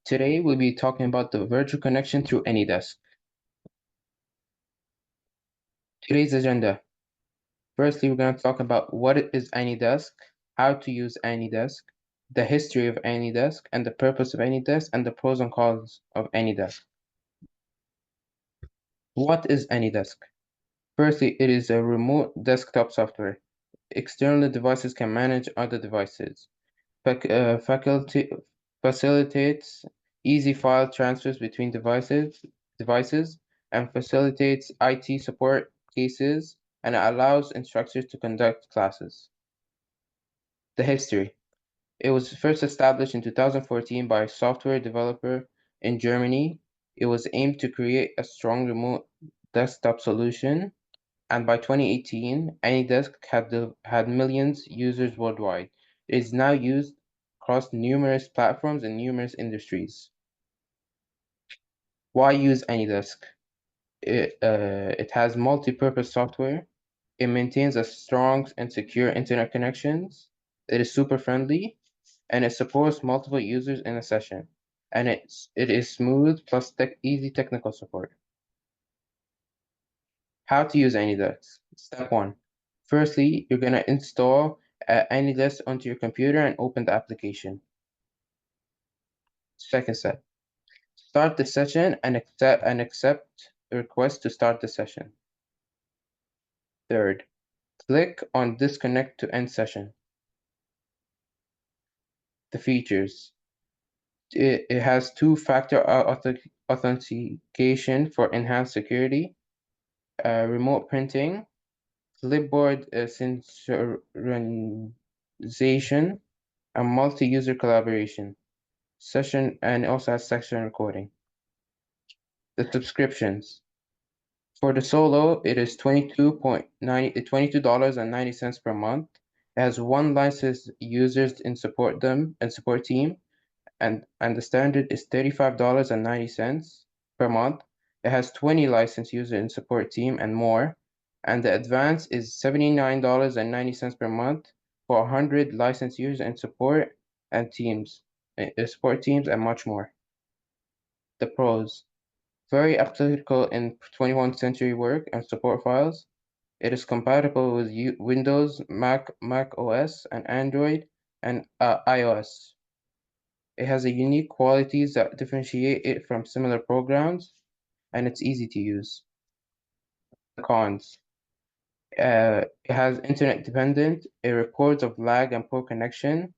Today we'll be talking about the virtual connection through AnyDesk. Today's agenda. Firstly, we're going to talk about what is AnyDesk, how to use AnyDesk, the history of AnyDesk, and the purpose of AnyDesk, and the pros and cons of AnyDesk. What is AnyDesk? Firstly, it is a remote desktop software. External devices can manage other devices. Facilitates easy file transfers between devices, and facilitates IT support cases, and allows instructors to conduct classes. The history. It was first established in 2014 by a software developer in Germany. It was aimed to create a strong remote desktop solution, and by 2018, AnyDesk had millions users worldwide. It is now used across numerous platforms and numerous industries. Why use AnyDesk? It has multi-purpose software. It maintains a strong and secure internet connections. It is super friendly, and it supports multiple users in a session. And it is smooth plus easy technical support. How to use AnyDesk. Step 1. Firstly, you're going to install AnyDesk onto your computer and open the application. Second step. Start the session and accept the request to start the session. Third, click on Disconnect to end session. The features. It has two-factor authentication for enhanced security, remote printing, clipboard synchronization, and multi-user collaboration. And also has session recording. The subscriptions. For the solo, it is $22.90 per month. It has one licensed users in support team, and the standard is $35.90 per month. It has 20 licensed users in support team and more, and the advance is $79.90 per month for 100 licensed users in support teams, and much more. The pros. Very applicable in 21st century work and support files. It is compatible with Windows, Mac OS, and Android, and iOS. It has a unique qualities that differentiate it from similar programs, and it's easy to use. The cons. It has internet dependent, it reports of lag and poor connection,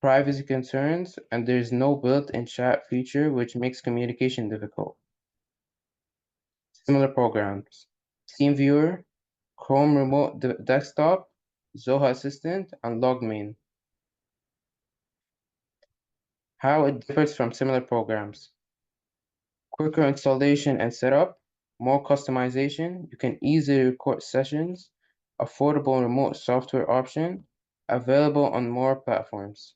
privacy concerns, and there is no built-in chat feature, which makes communication difficult. Similar programs. TeamViewer, Chrome Remote Desktop, Zoho Assistant, and Logmein. How it differs from similar programs. Quicker installation and setup, more customization, you can easily record sessions, affordable remote software option, available on more platforms.